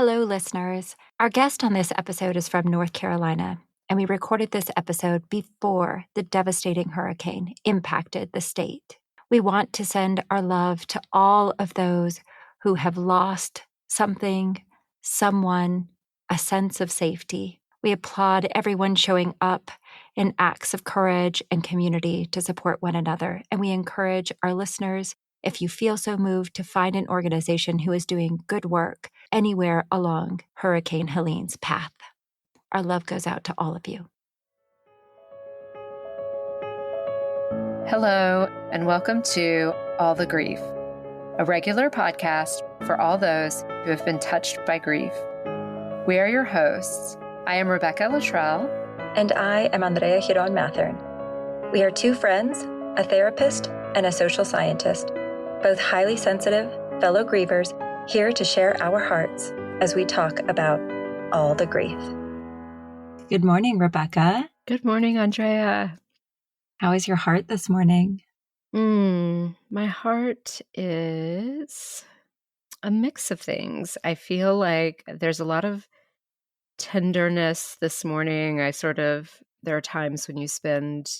Hello, listeners. Our guest on this episode is from North Carolina, and we recorded this episode before the devastating hurricane impacted the state. We want to send our love to all of those who have lost something, someone, a sense of safety. We applaud everyone showing up in acts of courage and community to support one another, and we encourage our listeners, if you feel so moved, to find an organization who is doing good work anywhere along Hurricane Helene's path. Our love goes out to all of you. Hello, and welcome to All the Grief, a regular podcast for all those who have been touched by grief. We are your hosts. I am Rebecca Luttrell. And I am Andrea Giron Mathern. We are two friends, a therapist, and a social scientist, both highly sensitive, fellow grievers, here to share our hearts as we talk about all the grief. Good morning, Rebecca. Good morning, Andrea. How is your heart this morning? My heart is a mix of things. I feel like there's a lot of tenderness this morning. There are times when you spend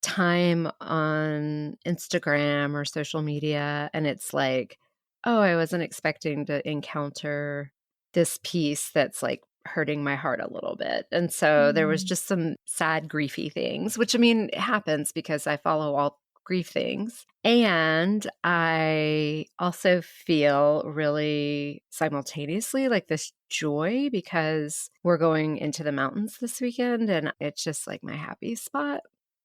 time on Instagram or social media and it's like, oh, I wasn't expecting to encounter this piece that's like hurting my heart a little bit. And so there was just some sad, griefy things, which it happens because I follow all grief things. And I also feel really simultaneously like this joy because we're going into the mountains this weekend and it's just like my happy spot.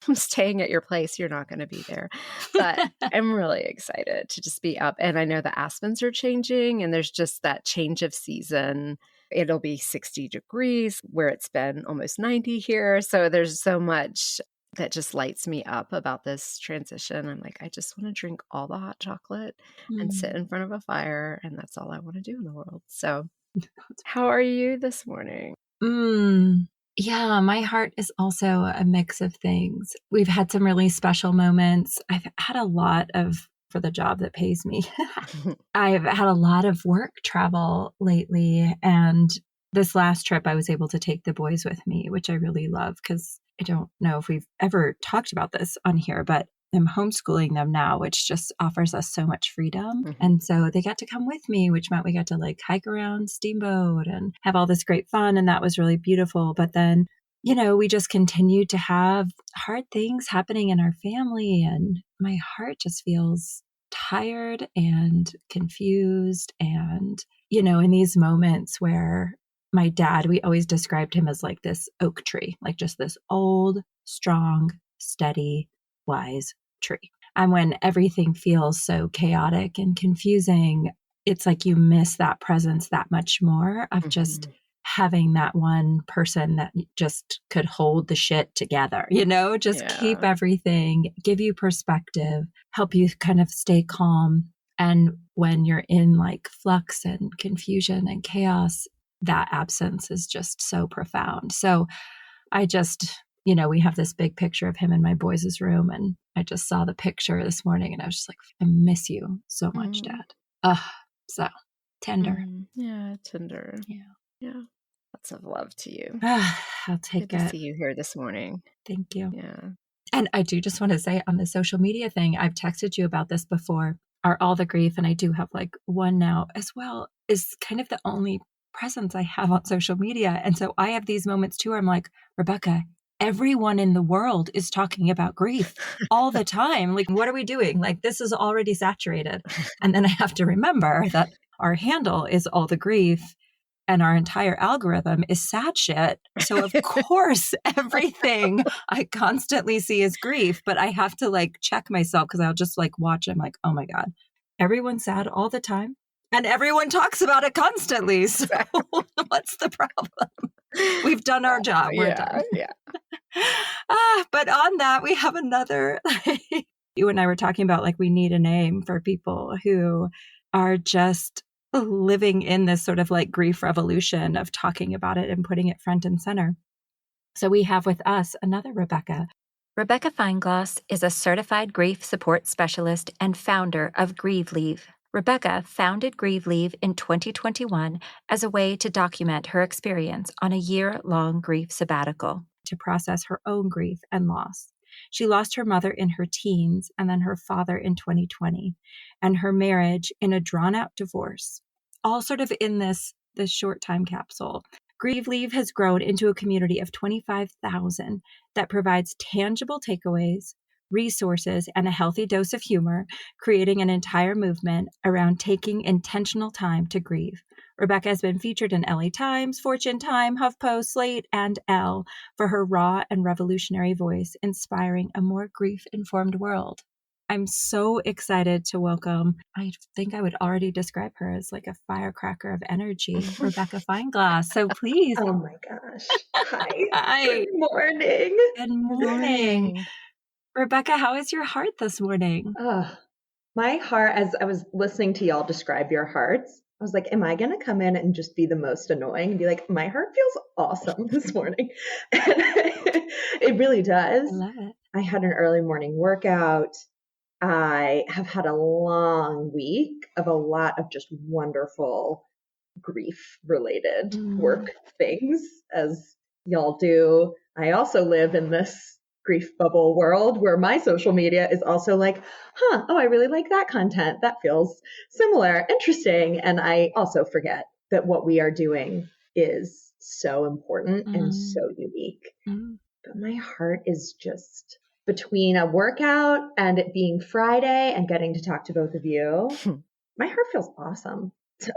I'm staying at your place. You're not going to be there. But I'm really excited to just be up. And I know the aspens are changing and there's just that change of season. It'll be 60 degrees where it's been almost 90 here. So there's so much that just lights me up about this transition. I'm like, I just want to drink all the hot chocolate and sit in front of a fire. And that's all I want to do in the world. So how are you this morning? Yeah, my heart is also a mix of things. We've had some really special moments. I've had a lot of, for the job that pays me, I've had a lot of work travel lately. And this last trip, I was able to take the boys with me, which I really love because I don't know if we've ever talked about this on here, but I'm homeschooling them now, which just offers us so much freedom. And so they got to come with me, which meant we got to like hike around Steamboat and have all this great fun. And that was really beautiful. But then, we just continued to have hard things happening in our family. And my heart just feels tired and confused. And, in these moments where my dad, we always described him as like this oak tree, like just this old, strong, steady, wise tree. And when everything feels so chaotic and confusing, it's like you miss that presence that much more of just having that one person that just could hold the shit together, just keep everything, give you perspective, help you kind of stay calm. And when you're in like flux and confusion and chaos, that absence is just so profound. So I just, we have this big picture of him in my boys' room. And I just saw the picture this morning and I was just like, I miss you so much, Dad. So tender. Yeah, tender. Yeah. Lots of love to you. I'll take Good it. to see you here this morning. Thank you. Yeah. And I do just want to say on the social media thing, I've texted you about this before, are all the grief. And I do have like one now as well, is kind of the only presence I have on social media. And so I have these moments too where I'm like, Rebecca, everyone in the world is talking about grief all the time. Like, what are we doing? Like, this is already saturated. And then I have to remember that our handle is all the grief and our entire algorithm is sad shit. So of course, everything I constantly see is grief, but I have to like check myself because I'll just like watch. I'm like, oh my God, everyone's sad all the time. And everyone talks about it constantly. So what's the problem? We've done our job. We're done. Yeah. But on that, we have another. You and I were talking about like we need a name for people who are just living in this sort of like grief revolution of talking about it and putting it front and center. So we have with us another Rebecca. Rebecca Feinglos is a certified grief support specialist and founder of Grieve. Rebecca founded Grieve Leave in 2021 as a way to document her experience on a year-long grief sabbatical. To process her own grief and loss. She lost her mother in her teens and then her father in 2020, and her marriage in a drawn-out divorce, all sort of in this short time capsule. Grieve Leave has grown into a community of 25,000 that provides tangible takeaways, resources, and a healthy dose of humor, creating an entire movement around taking intentional time to grieve. Rebecca has been featured in LA Times, Fortune, Time, HuffPost, Slate, and Elle for her raw and revolutionary voice, inspiring a more grief-informed world. I'm so excited to welcome, I think I would already describe her as like a firecracker of energy, Rebecca Feinglos. So please. Oh my gosh. Hi. Hi. Good morning. Good morning. Rebecca, how is your heart this morning? My heart, as I was listening to y'all describe your hearts, I was like, am I going to come in and just be the most annoying and be like, my heart feels awesome this morning? It really does. I love it. I had an early morning workout. I have had a long week of a lot of just wonderful grief-related work things, as y'all do. I also live in this grief bubble world where my social media is also like, I really like that content. That feels similar, interesting. And I also forget that what we are doing is so important and so unique. But my heart is just between a workout and it being Friday and getting to talk to both of you. My heart feels awesome. So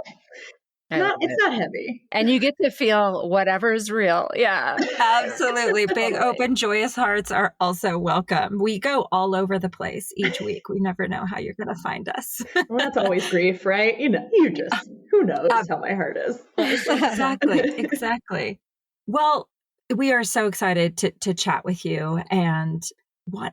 it's not heavy. And you get to feel whatever's real. Yeah. Absolutely. Big, open, joyous hearts are also welcome. We go all over the place each week. We never know how you're going to find us. Well, that's always grief, right? Who knows how my heart is. Exactly. Well, we are so excited to chat with you and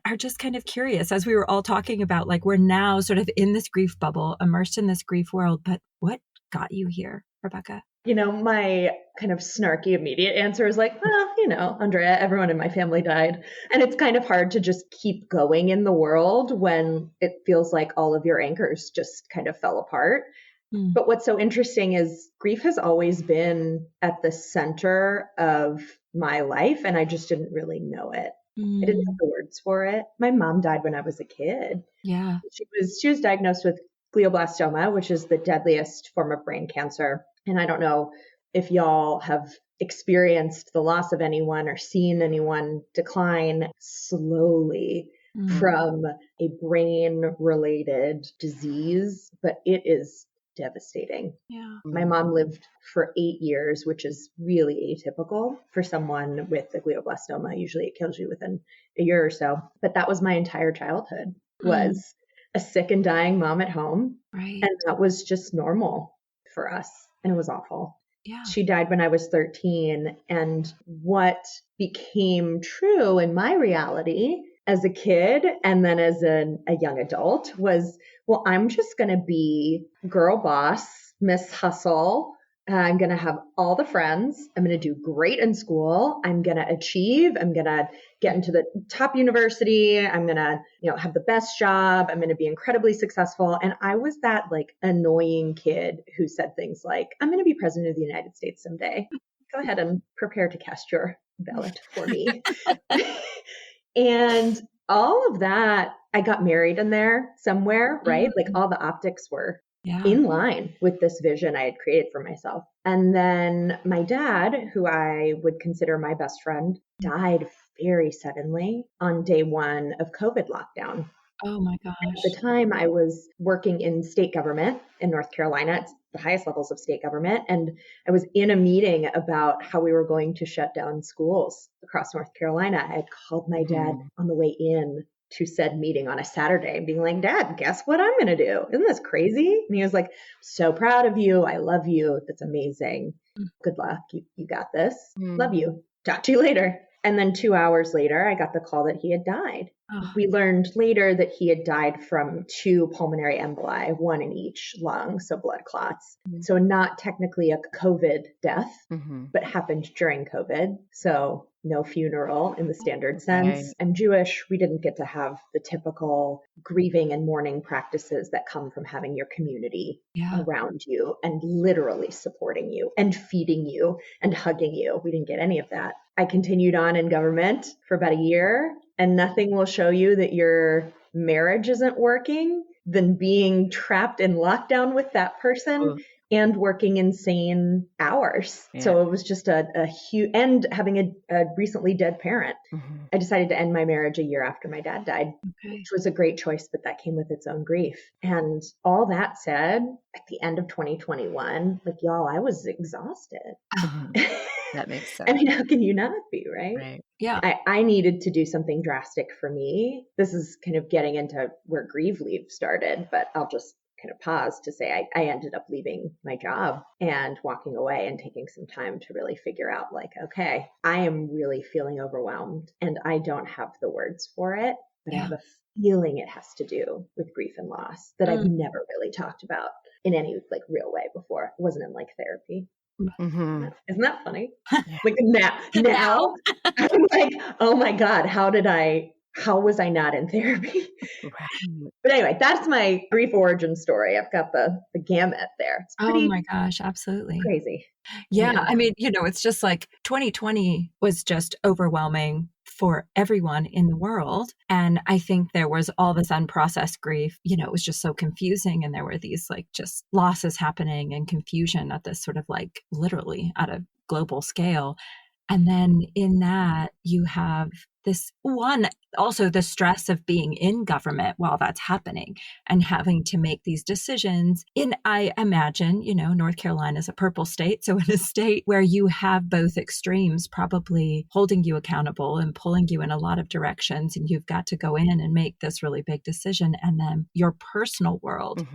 are just kind of curious, as we were all talking about, like, we're now sort of in this grief bubble, immersed in this grief world, but what got you here, Rebecca? My kind of snarky immediate answer is like, Andrea, everyone in my family died. And it's kind of hard to just keep going in the world when it feels like all of your anchors just kind of fell apart. But what's so interesting is grief has always been at the center of my life, and I just didn't really know it. I didn't have the words for it. My mom died when I was a kid. Yeah. She was diagnosed with glioblastoma, which is the deadliest form of brain cancer. And I don't know if y'all have experienced the loss of anyone or seen anyone decline slowly from a brain-related disease, but it is devastating. Yeah. My mom lived for 8 years, which is really atypical for someone with a glioblastoma. Usually it kills you within a year or so. But that was my entire childhood, was a sick and dying mom at home. Right. And that was just normal for us. And it was awful. Yeah. She died when I was 13. And what became true in my reality as a kid and then as a young adult was, well, I'm just going to be girl boss, Miss Hustle. I'm going to have all the friends. I'm going to do great in school. I'm going to achieve. I'm going to get into the top university. I'm going to, have the best job. I'm going to be incredibly successful. And I was that like annoying kid who said things like, I'm going to be president of the United States someday. Go ahead and prepare to cast your ballot for me. And all of that, I got married in there somewhere, right? Like all the optics were in line with this vision I had created for myself. And then my dad, who I would consider my best friend, died very suddenly on day one of COVID lockdown. Oh my gosh. At the time, I was working in state government in North Carolina. It's the highest levels of state government. And I was in a meeting about how we were going to shut down schools across North Carolina. I had called my dad on the way in to said meeting on a Saturday and being like, Dad, guess what I'm going to do? Isn't this crazy? And he was like, so proud of you. I love you. That's amazing. Good luck. You got this. Love you. Talk to you later. And then 2 hours later, I got the call that he had died. Oh, We learned later that he had died from 2 pulmonary emboli, 1 in each lung, so blood clots. So not technically a COVID death, but happened during COVID. So no funeral in the standard sense. Right. I'm Jewish. We didn't get to have the typical grieving and mourning practices that come from having your community yeah. around you and literally supporting you and feeding you and hugging you. We didn't get any of that. I continued on in government for about a year, and nothing will show you that your marriage isn't working than being trapped in lockdown with that person Ooh, and working insane hours. yeah. So it was just a huge, and having a recently dead parent. I decided to end my marriage a year after my dad died, Okay. which was a great choice, but that came with its own grief. And all that said, at the end of 2021, like y'all, I was exhausted. That makes I sense. mean, how can you not be, right? Right. Yeah. I needed to do something drastic for me. This is kind of getting into where Grieve Leave started, but I'll just kind of pause to say I ended up leaving my job and walking away and taking some time to really figure out like, okay, I am really feeling overwhelmed and I don't have the words for it, but I have a feeling it has to do with grief and loss that I've never really talked about in any like real way before. It wasn't in like therapy. Isn't that funny? Yeah. Like now I'm like, oh my God, how was I not in therapy? Right. But anyway, that's my grief origin story. I've got the gamut there. It's Oh pretty my gosh, absolutely. crazy. Yeah. I mean, it's just like 2020 was just overwhelming for everyone in the world. And I think there was all this unprocessed grief. It was just so confusing. And there were these like just losses happening and confusion at this sort of like literally at a global scale. And then in that, you have this one, also the stress of being in government while that's happening and having to make these decisions in, I imagine, North Carolina is a purple state. So in a state where you have both extremes probably holding you accountable and pulling you in a lot of directions, and you've got to go in and make this really big decision. And then your personal world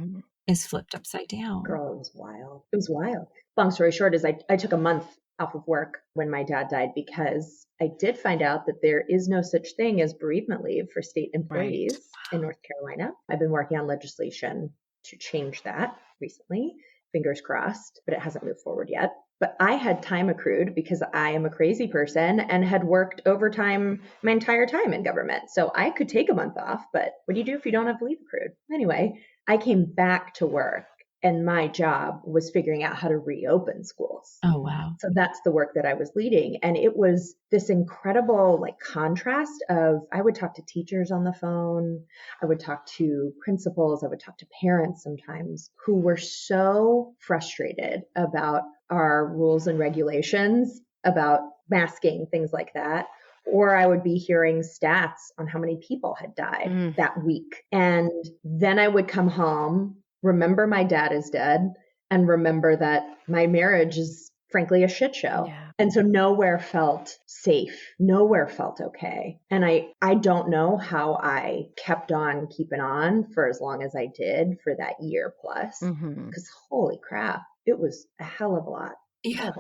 is flipped upside down. Girl, it was wild. It was wild. Long story short is I took a month off of work when my dad died because I did find out that there is no such thing as bereavement leave for state employees in North Carolina. I've been working on legislation to change that recently, fingers crossed, but it hasn't moved forward yet. But I had time accrued because I am a crazy person and had worked overtime my entire time in government. So I could take a month off, but what do you do if you don't have leave accrued? Anyway, I came back to work and my job was figuring out how to reopen schools. Oh, wow. So that's the work that I was leading. And it was this incredible like contrast of, I would talk to teachers on the phone. I would talk to principals. I would talk to parents sometimes who were so frustrated about our rules and regulations, about masking, things like that. Or I would be hearing stats on how many people had died that week. And then I would come home, remember my dad is dead, and remember that my marriage is frankly a shit show. Yeah. And so nowhere felt safe, nowhere felt okay. And I don't know how I kept on keeping on for as long as I did for that year plus, because holy crap, it was a hell of a lot. Yeah.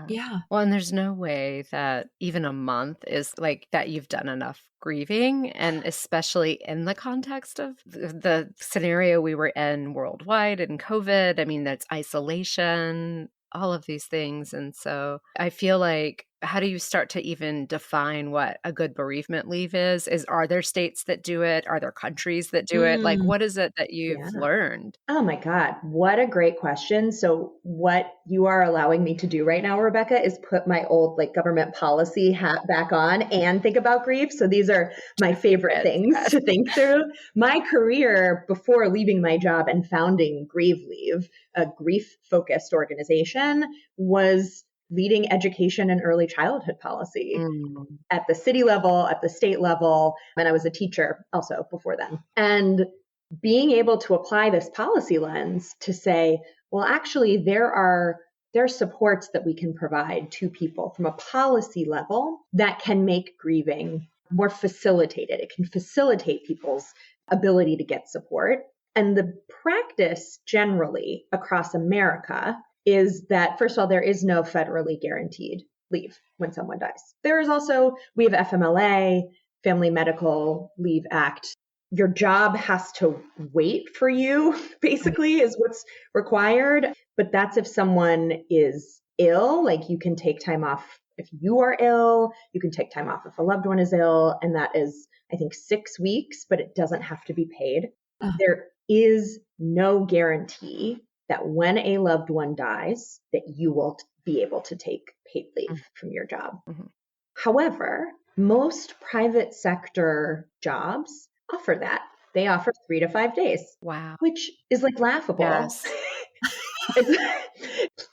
Yeah. Well, and there's no way that even a month is like that you've done enough grieving, and especially in the context of the scenario we were in worldwide and COVID. I mean, that's isolation, all of these things. And so I feel like, how do you start to even define what a good bereavement leave is? Are there states that do it? Are there countries that do it? Like, what is it that you've learned? Oh my God, what a great question. So what you are allowing me to do right now, Rebecca, is put my old like government policy hat back on and think about grief. So these are my favorite things to think through. My career before leaving my job and founding Grieve Leave, a grief-focused organization, was leading education and early childhood policy at the city level, at the state level. And I was a teacher also before then. And being able to apply this policy lens to say, well, actually, there are supports that we can provide to people from a policy level that can make grieving more facilitated. It can facilitate people's ability to get support. And the practice generally across America is that, first of all, there is no federally guaranteed leave when someone dies. There is also, we have FMLA, Family Medical Leave Act, your job has to wait for you, basically, is what's required. But that's if someone is ill, like you can take time off if you are ill, you can take time off if a loved one is ill. And that is, I think, 6 weeks, but it doesn't have to be paid. There is no guarantee that when a loved one dies, that you will be able to take paid leave from your job. However, most private sector jobs offer that. They offer 3 to 5 days. Wow. Which is like laughable. Yes.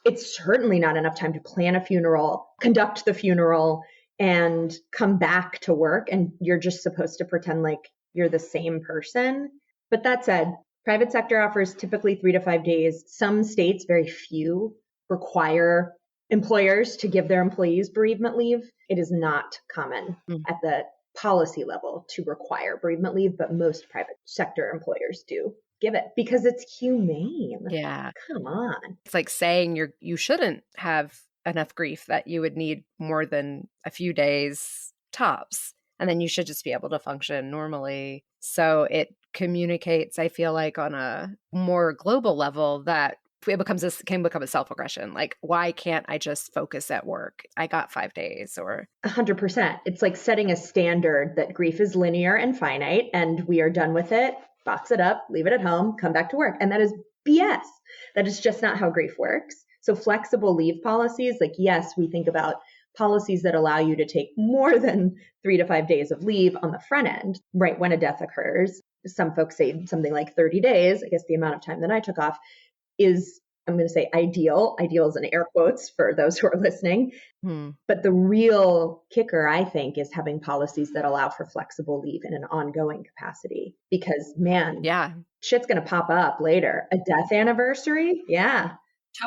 It's certainly not enough time to plan a funeral, conduct the funeral, and come back to work. And you're just supposed to pretend like you're the same person. But that said, private sector offers typically 3 to 5 days. Some states, very few, require employers to give their employees bereavement leave. It is not common at the policy level to require bereavement leave, but most private sector employers do give it because it's humane. Yeah. Come on. It's like saying you shouldn't have enough grief, that you would need more than a few days tops, and then you should just be able to function normally. So it communicates, I feel like, on a more global level that it can become a self-aggression. Like, why can't I just focus at work? I got 5 days or 100%. It's like setting a standard that grief is linear and finite and we are done with it. Box it up, leave it at home, come back to work. And that is BS. That is just not how grief works. So flexible leave policies, like, yes, we think about policies that allow you to take more than 3 to 5 days of leave on the front end, right when a death occurs. Some folks say something like 30 days. I guess the amount of time that I took off is, I'm going to say ideal. Ideal is in air quotes for those who are listening. But the real kicker, I think, is having policies that allow for flexible leave in an ongoing capacity. Because, man, shit's going to pop up later. A death anniversary? Yeah.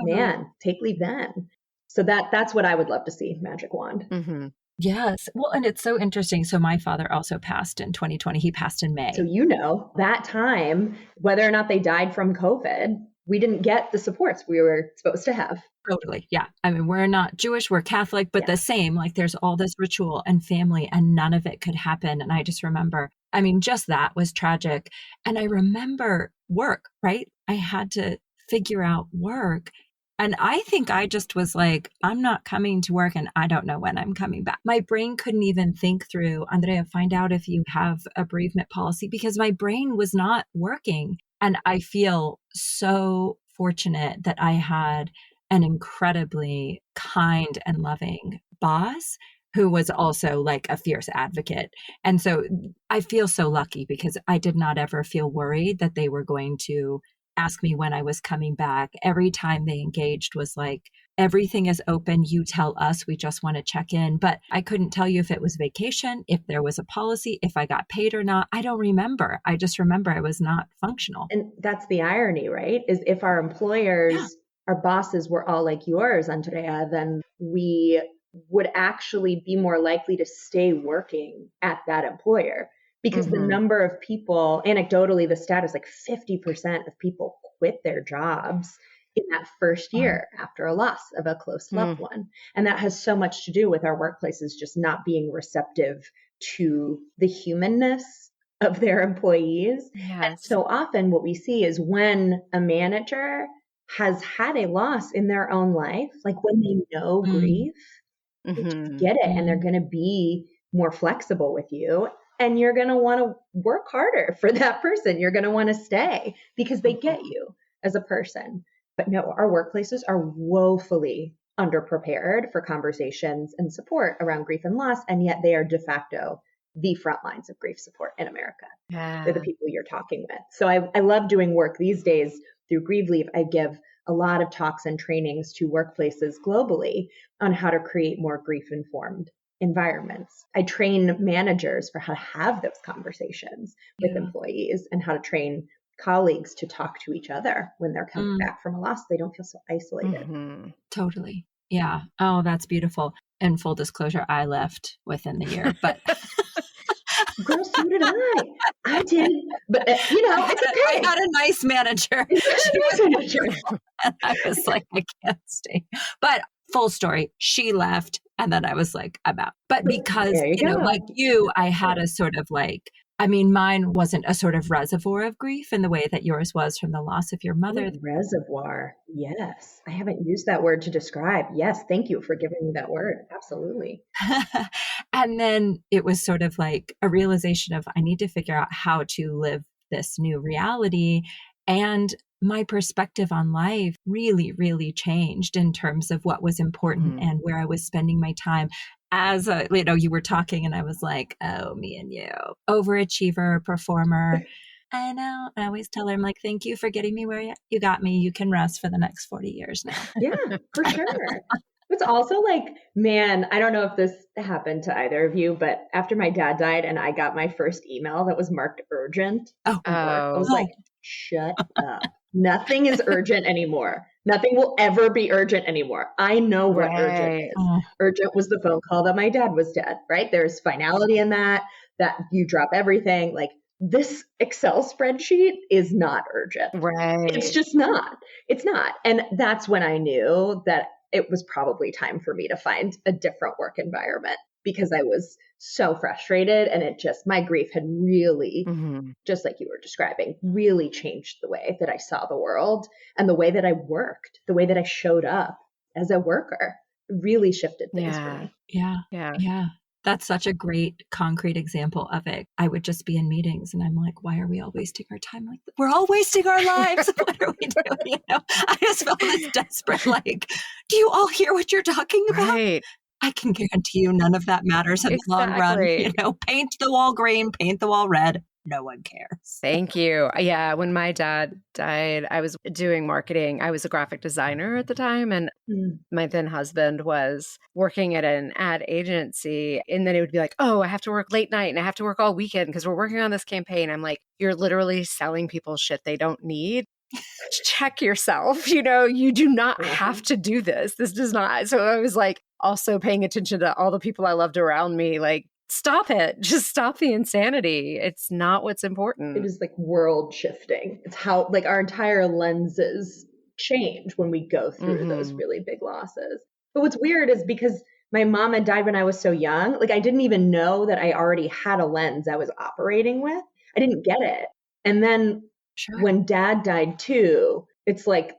Man, take leave then. So that's what I would love to see, magic wand. Yes. Well, and it's so interesting. So my father also passed in 2020. He passed in May. So, that time, whether or not they died from COVID, we didn't get the supports we were supposed to have. Totally. Yeah. I mean, we're not Jewish, we're Catholic, but the same, like there's all this ritual and family and none of it could happen. And I just remember, I mean, just that was tragic. And I remember work, right? I had to figure out work. And I think I just was like, I'm not coming to work and I don't know when I'm coming back. My brain couldn't even think through, Andrea, find out if you have a bereavement policy, because my brain was not working. And I feel so fortunate that I had an incredibly kind and loving boss who was also like a fierce advocate. And so I feel so lucky because I did not ever feel worried that they were going to ask me when I was coming back. Every time they engaged was like, everything is open. You tell us, we just want to check in. But I couldn't tell you if it was vacation, if there was a policy, if I got paid or not. I don't remember. I just remember I was not functional. And that's the irony, right? Is if our employers, our bosses were all like yours, Andrea, then we would actually be more likely to stay working at that employer. Because the number of people, anecdotally, the stat is like 50% of people quit their jobs in that first year after a loss of a close loved one. And that has so much to do with our workplaces just not being receptive to the humanness of their employees. And so often what we see is when a manager has had a loss in their own life, like when they know grief, they just get it and they're going to be more flexible with you. And you're going to want to work harder for that person. You're going to want to stay because they get you as a person. But no, our workplaces are woefully underprepared for conversations and support around grief and loss. And yet they are de facto the front lines of grief support in America. They're the people you're talking with. So I love doing work these days through Grieve Leave. I give a lot of talks and trainings to workplaces globally on how to create more grief-informed environments. I train managers for how to have those conversations with employees and how to train colleagues to talk to each other when they're coming back from a loss. They don't feel so isolated. Totally. Yeah. Oh, that's beautiful. And full disclosure, I left within the year, but girl, so did I. I did, but it's okay. I had a nice manager. And I was like, I can't stay. But full story, she left. And then I was like, I'm out. But because, There you go. like you, I had a sort of like, I mean, mine wasn't a sort of reservoir of grief in the way that yours was from the loss of your mother. Reservoir. Yes. I haven't used that word to describe. Yes. Thank you for giving me that word. Absolutely. And then it was sort of like a realization of I need to figure out how to live this new reality. And my perspective on life really, really changed in terms of what was important and where I was spending my time. As you were talking and I was like, oh, me and you, overachiever, performer. I know. I always tell her, I'm like, thank you for getting me where you got me. You can rest for the next 40 years now. Yeah, for sure. It's also like, man, I don't know if this happened to either of you, but after my dad died and I got my first email that was marked urgent, I was like, shut up. Nothing is urgent anymore. Nothing will ever be urgent anymore. I know what urgent is. Urgent was the phone call that my dad was dead, right? There's finality in that you drop everything. Like, this Excel spreadsheet is not urgent. Right. It's just not. It's not. And that's when I knew that it was probably time for me to find a different work environment, because I was so frustrated and my grief had really, just like you were describing, really changed the way that I saw the world and the way that I worked, the way that I showed up as a worker. It really shifted things for me. Yeah. That's such a great concrete example of it. I would just be in meetings and I'm like, why are we all wasting our time like this? We're all wasting our lives. What are we doing? I just felt this desperate, like, do you all hear what you're talking about? Right. I can guarantee you none of that matters in the long run. Paint the wall green, paint the wall red. No one cares. Thank you. Yeah. When my dad died, I was doing marketing. I was a graphic designer at the time. And my then husband was working at an ad agency. And then it would be like, oh, I have to work late night and I have to work all weekend because we're working on this campaign. I'm like, you're literally selling people shit they don't need. Check yourself. You do not have to do this. This does not. So I was like also paying attention to all the people I loved around me. Like, stop it. Just stop the insanity. It's not what's important. It is like world shifting. It's how like our entire lenses change when we go through those really big losses. But what's weird is because my mom had died when I was so young, like I didn't even know that I already had a lens I was operating with. I didn't get it. And then when dad died too, it's like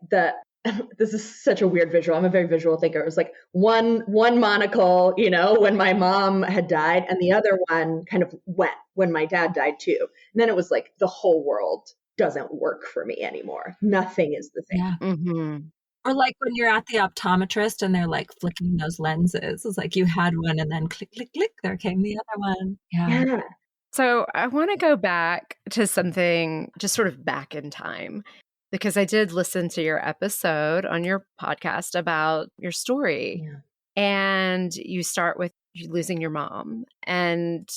this is such a weird visual. I'm a very visual thinker. It was like one monocle, when my mom had died, and the other one kind of went when my dad died too. And then it was like the whole world doesn't work for me anymore. Nothing is the same. Yeah. Or like when you're at the optometrist and they're like flicking those lenses. It's like you had one and then click, click, click, there came the other one. Yeah. So I want to go back to something just sort of back in time, because I did listen to your episode on your podcast about your story. Yeah. And you start with losing your mom. And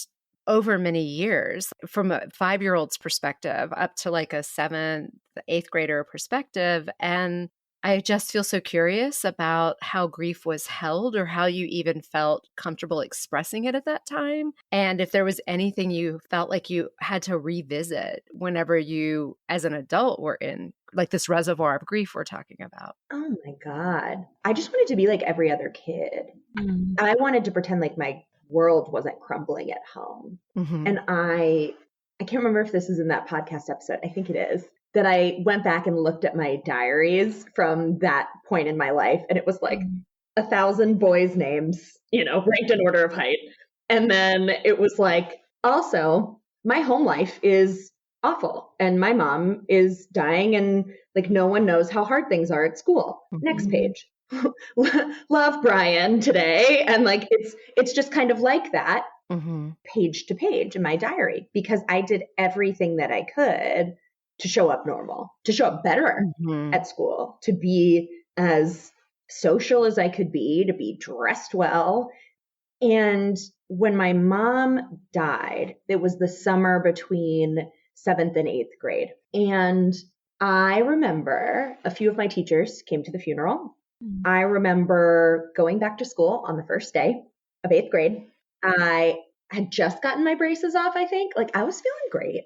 over many years, from a 5-year-old's perspective up to like a 7th, 8th grader perspective. And I just feel so curious about how grief was held, or how you even felt comfortable expressing it at that time. And if there was anything you felt like you had to revisit whenever you, as an adult, were in like this reservoir of grief we're talking about. Oh my God. I just wanted to be like every other kid. I wanted to pretend like my world wasn't crumbling at home. And I can't remember if this is in that podcast episode. I think it is. That I went back and looked at my diaries from that point in my life. And it was like 1,000 boys' names, ranked in order of height. And then it was like, also, my home life is awful. And my mom is dying and like no one knows how hard things are at school. Next page. Love Brian today. And like, it's just kind of like that page to page in my diary, because I did everything that I could to show up normal, to show up better at school, to be as social as I could be, to be dressed well. And when my mom died, it was the summer between 7th and 8th grade. And I remember a few of my teachers came to the funeral. I remember going back to school on the first day of 8th grade. I had just gotten my braces off, I think. Like I was feeling great.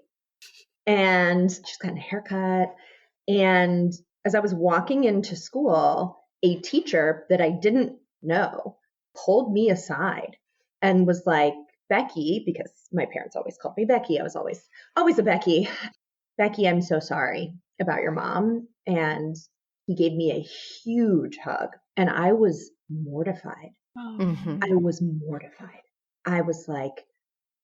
And just got a haircut. And as I was walking into school, a teacher that I didn't know pulled me aside and was like, Becky, because my parents always called me Becky. I was always a Becky. Becky, I'm so sorry about your mom. And he gave me a huge hug, and I was mortified. Mhm. I was mortified. I was like,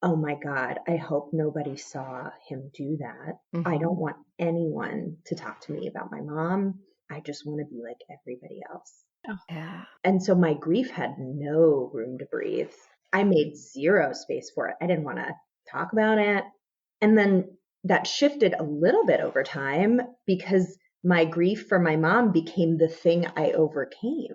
oh my God, I hope nobody saw him do that. I don't want anyone to talk to me about my mom. I just want to be like everybody else. Yeah. And so my grief had no room to breathe. I made zero space for it. I didn't want to talk about it. And then that shifted a little bit over time because my grief for my mom became the thing I overcame.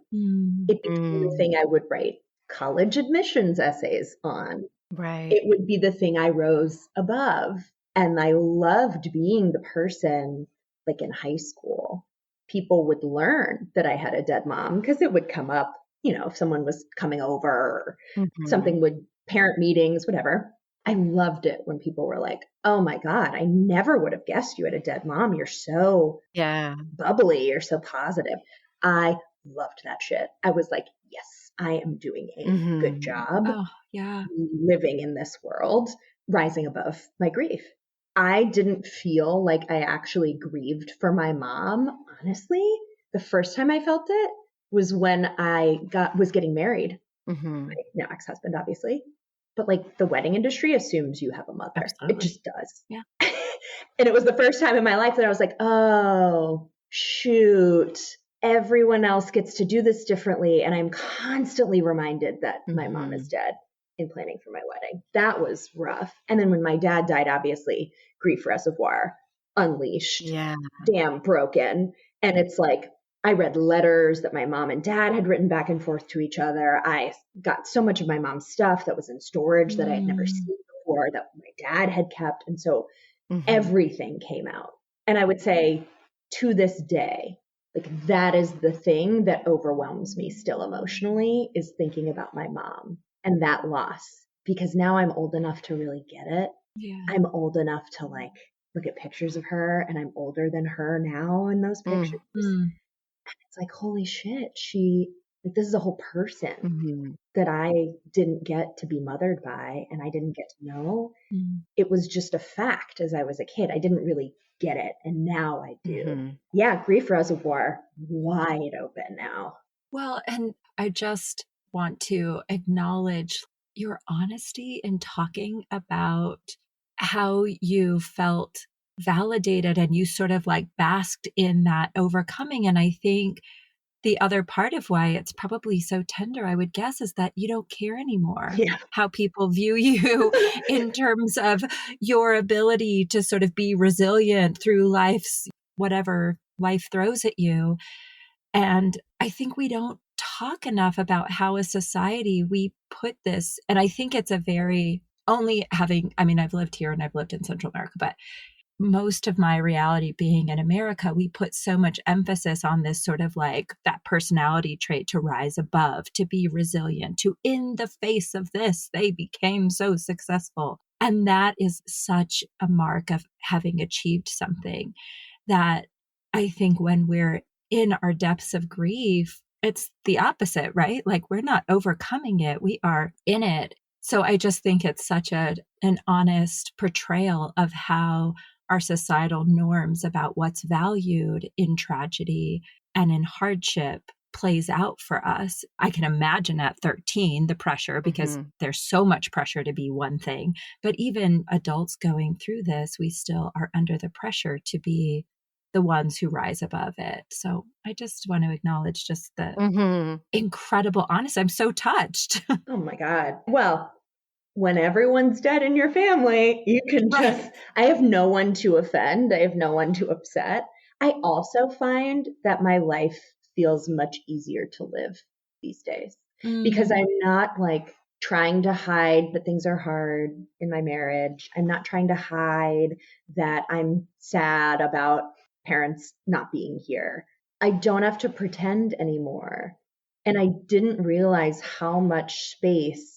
It became the thing I would write college admissions essays on. Right. It would be the thing I rose above. And I loved being the person, like in high school, people would learn that I had a dead mom because it would come up, if someone was coming over or something would, parent meetings, whatever. I loved it when people were like, oh my God, I never would have guessed you had a dead mom. You're so Yeah. bubbly. You're so positive. I loved that shit. I was like, yes, I am doing a good job Oh, yeah. living in this world, rising above my grief. I didn't feel like I actually grieved for my mom. Honestly, the first time I felt it was when I was getting married. My now ex-husband, obviously. But like the wedding industry assumes you have a mother. Absolutely. It just does. Yeah. And it was the first time in my life that I was like, oh, shoot. Everyone else gets to do this differently. And I'm constantly reminded that my mom is dead in planning for my wedding. That was rough. And then when my dad died, obviously, grief reservoir unleashed, Yeah. damn broken. And it's like, I read letters that my mom and dad had written back and forth to each other. I got so much of my mom's stuff that was in storage that I had never seen before that my dad had kept. And so everything came out. And I would say to this day, like that is the thing that overwhelms me still emotionally, is thinking about my mom and that loss, because now I'm old enough to really get it. Yeah. I'm old enough to like look at pictures of her, and I'm older than her now in those pictures. It's like, holy shit, this is a whole person that I didn't get to be mothered by and I didn't get to know. It was just a fact as I was a kid. I didn't really get it. And now I do. Yeah, grief reservoir wide open now. Well, and I just want to acknowledge your honesty in talking about how you felt validated and you sort of like basked in that overcoming. And I think the other part of why it's probably so tender, I would guess, is that you don't care anymore how people view you in terms of your ability to sort of be resilient through life's whatever life throws at you. And I think we don't talk enough about how as society we put this, and I think it's a very I've lived here and I've lived in Central America, but most of my reality being in America, we put so much emphasis on this sort of like that personality trait to rise above, to be resilient, to in the face of this, they became so successful. And that is such a mark of having achieved something that I think when we're in our depths of grief, it's the opposite, right? Like we're not overcoming it, we are in it. So I just think it's such an honest portrayal of how our societal norms about what's valued in tragedy and in hardship plays out for us. I can imagine at 13 the pressure, because there's so much pressure to be one thing. But even adults going through this, we still are under the pressure to be the ones who rise above it. So I just want to acknowledge just the incredible honesty. I'm so touched. Oh my God. Well, when everyone's dead in your family, you can just, I have no one to offend. I have no one to upset. I also find that my life feels much easier to live these days because I'm not like trying to hide that things are hard in my marriage. I'm not trying to hide that I'm sad about parents not being here. I don't have to pretend anymore. And I didn't realize how much space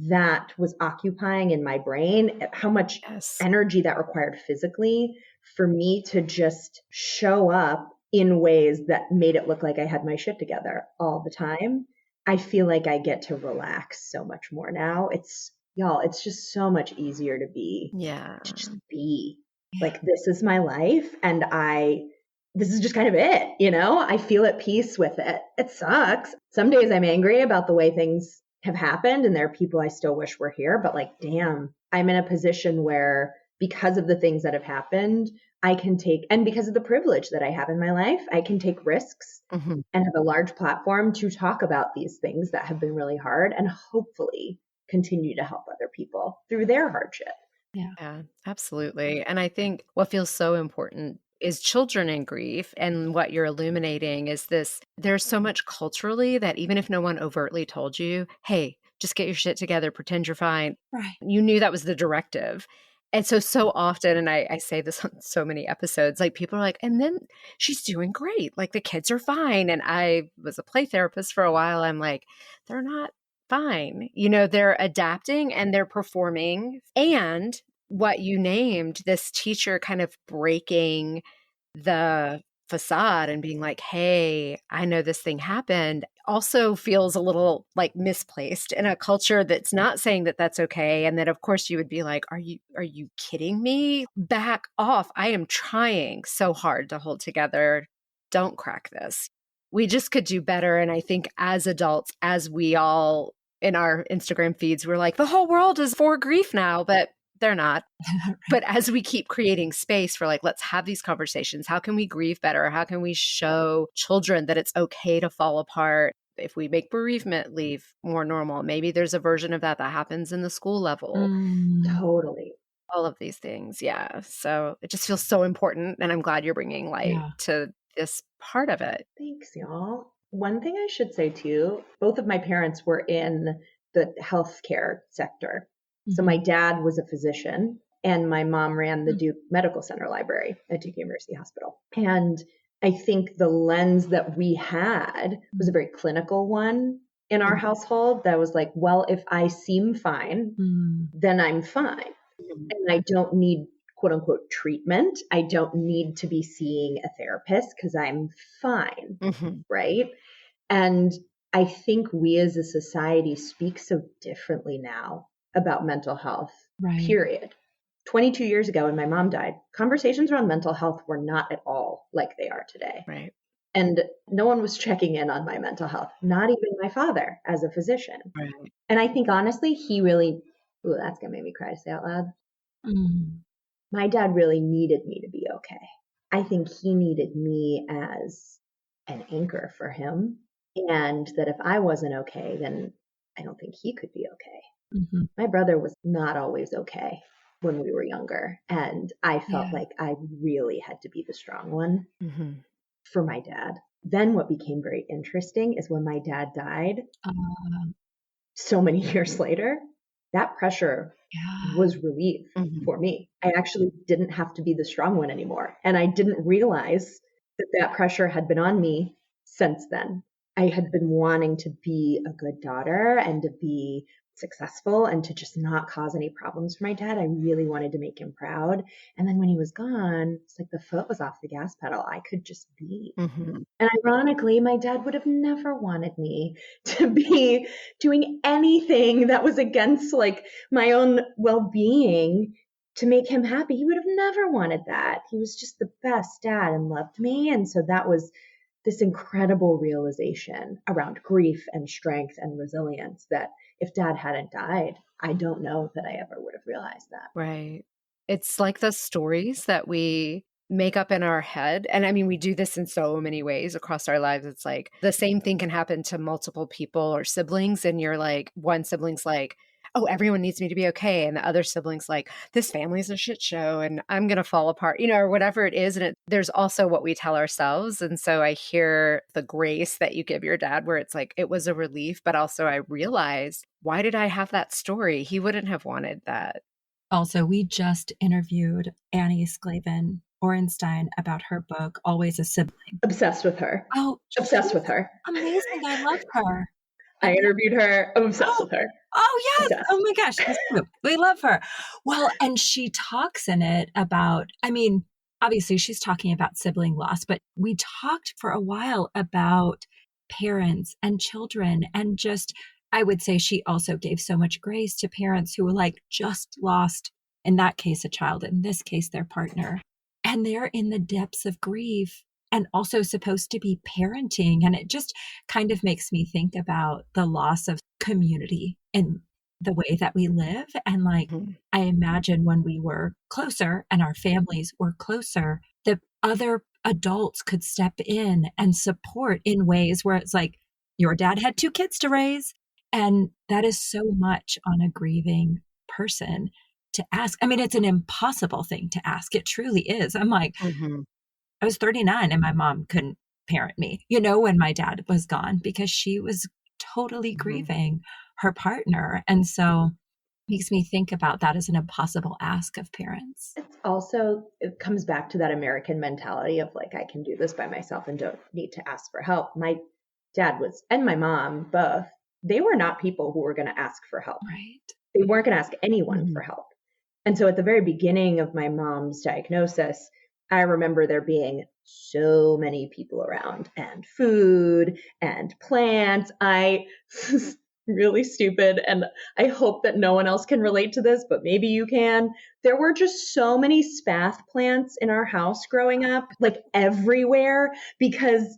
that was occupying in my brain, how much energy that required physically for me to just show up in ways that made it look like I had my shit together all the time. I feel like I get to relax so much more now. It's just so much easier to be. Yeah. To just be. Like, this is my life, and this is just kind of it, I feel at peace with it. It sucks. Some days I'm angry about the way things have happened, and there are people I still wish were here, but like, damn, I'm in a position where, because of the things that have happened, and because of the privilege that I have in my life, I can take risks and have a large platform to talk about these things that have been really hard, and hopefully continue to help other people through their hardship. Yeah, absolutely. And I think what feels so important is children in grief. And what you're illuminating is there's so much culturally that even if no one overtly told you, hey, just get your shit together, pretend you're fine. Right. You knew that was the directive. And so often, and I say this on so many episodes, like people are like, and then she's doing great. Like the kids are fine. And I was a play therapist for a while. I'm like, they're not fine. They're adapting and they're performing. And what you named, this teacher kind of breaking the facade and being like, hey, I know this thing happened, also feels a little like misplaced in a culture that's not saying that that's okay. And then of course you would be like, are you kidding me? Back off. I am trying so hard to hold together. Don't crack this. We just could do better. And I think as adults, as we all in our Instagram feeds, we're like, the whole world is for grief now, but they're not. But as we keep creating space for like, let's have these conversations. How can we grieve better? How can we show children that it's okay to fall apart? If we make bereavement leave more normal, maybe there's a version of that happens in the school level. Totally. All of these things. Yeah. So it just feels so important. And I'm glad you're bringing light to this part of it. Thanks, y'all. One thing I should say too, both of my parents were in the healthcare sector. So my dad was a physician and my mom ran the Duke Medical Center Library at Duke University Hospital. And I think the lens that we had was a very clinical one in our household that was like, well, if I seem fine, then I'm fine. And I don't need quote unquote treatment. I don't need to be seeing a therapist because I'm fine. Right. And I think we as a society speak so differently now about mental health, period. 22 years ago when my mom died, conversations around mental health were not at all like they are today. Right. And no one was checking in on my mental health, not even my father as a physician. Right. And I think honestly, he really, that's going to make me cry to say out loud. My dad really needed me to be okay. I think he needed me as an anchor for him. And that if I wasn't okay, then I don't think he could be okay. My brother was not always okay when we were younger. And I felt like I really had to be the strong one for my dad. Then what became very interesting is when my dad died, so many years later, that pressure was relieved for me. I actually didn't have to be the strong one anymore. And I didn't realize that pressure had been on me since then. I had been wanting to be a good daughter and to be successful and to just not cause any problems for my dad. I really wanted to make him proud. And then when he was gone, it's like the foot was off the gas pedal. I could just be. And ironically, my dad would have never wanted me to be doing anything that was against like my own well-being to make him happy. He would have never wanted that. He was just the best dad and loved me. And so that was this incredible realization around grief and strength and resilience that if dad hadn't died, I don't know that I ever would have realized that. Right. It's like the stories that we make up in our head. And I mean, we do this in so many ways across our lives. It's like the same thing can happen to multiple people or siblings. And you're like, one sibling's like, oh, everyone needs me to be okay. And the other sibling's like, this family's a shit show and I'm going to fall apart, or whatever it is. And there's also what we tell ourselves. And so I hear the grace that you give your dad where it's like, it was a relief, but also I realized, why did I have that story? He wouldn't have wanted that. Also, we just interviewed Annie Sklavin Orenstein about her book, Always a Sibling. Obsessed with her. Oh, obsessed with her. Amazing. I love her. I interviewed her. I'm obsessed with her. Oh, yes. Obsessed. Oh, my gosh. We love her. Well, and she talks in it about, I mean, obviously she's talking about sibling loss, but we talked for a while about parents and children. And just, I would say she also gave so much grace to parents who were like just lost, in that case, a child, in this case, their partner. And they're in the depths of grief and also supposed to be parenting. And it just kind of makes me think about the loss of community in the way that we live. And like, I imagine when we were closer and our families were closer, that other adults could step in and support in ways where it's like, your dad had 2 kids to raise. And that is so much on a grieving person to ask. I mean, it's an impossible thing to ask. It truly is. I'm like, I was 39 and my mom couldn't parent me, when my dad was gone, because she was totally grieving her partner. And so it makes me think about that as an impossible ask of parents. It's also, it comes back to that American mentality of like, I can do this by myself and don't need to ask for help. My dad was, and my mom both, they were not people who were going to ask for help. Right. They weren't going to ask anyone for help. And so at the very beginning of my mom's diagnosis, I remember there being so many people around and food and plants. Really stupid. And I hope that no one else can relate to this, but maybe you can. There were just so many spath plants in our house growing up, like everywhere, because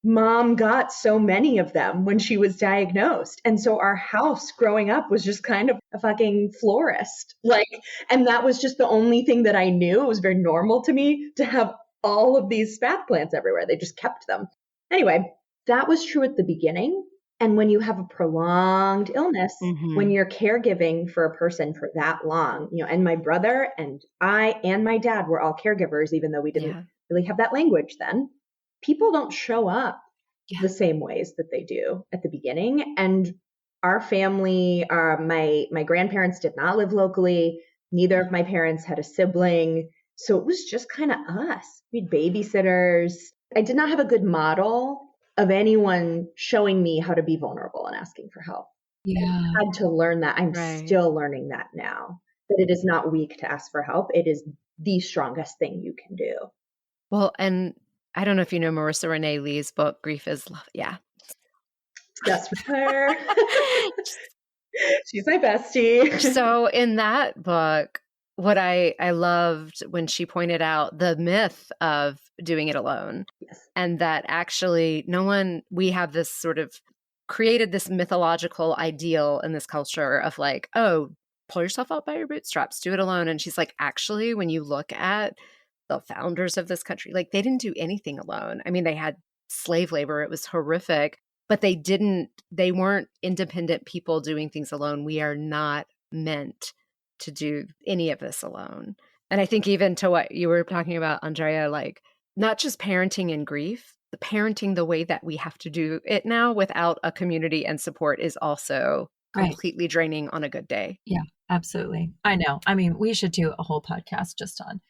Mom got so many of them when she was diagnosed. And so our house growing up was just kind of a fucking florist. And that was just the only thing that I knew. It was very normal to me to have all of these spath plants everywhere. They just kept them. Anyway, that was true at the beginning. And when you have a prolonged illness, when you're caregiving for a person for that long, and my brother and I and my dad were all caregivers, even though we didn't really have that language then, people don't show up the same ways that they do at the beginning. And our family, my grandparents did not live locally. Neither of my parents had a sibling. So it was just kind of us. We had babysitters. I did not have a good model of anyone showing me how to be vulnerable and asking for help. Yeah. I had to learn that. I'm still learning that now, that it is not weak to ask for help. It is the strongest thing you can do. Well, and I don't know if you know Marissa Renee Lee's book, Grief is Love. Yeah. That's with her. She's my bestie. So in that book, what I loved when she pointed out the myth of doing it alone, and that actually we have this sort of created this mythological ideal in this culture of like, oh, pull yourself out by your bootstraps, do it alone. And she's like, actually, when you look at the founders of this country, like they didn't do anything alone. I mean, they had slave labor. It was horrific, but they weren't independent people doing things alone. We are not meant to do any of this alone. And I think even to what you were talking about, Andrea, like not just parenting in grief, the parenting the way that we have to do it now without a community and support is also completely draining on a good day. Yeah, absolutely. I know. I mean, we should do a whole podcast just on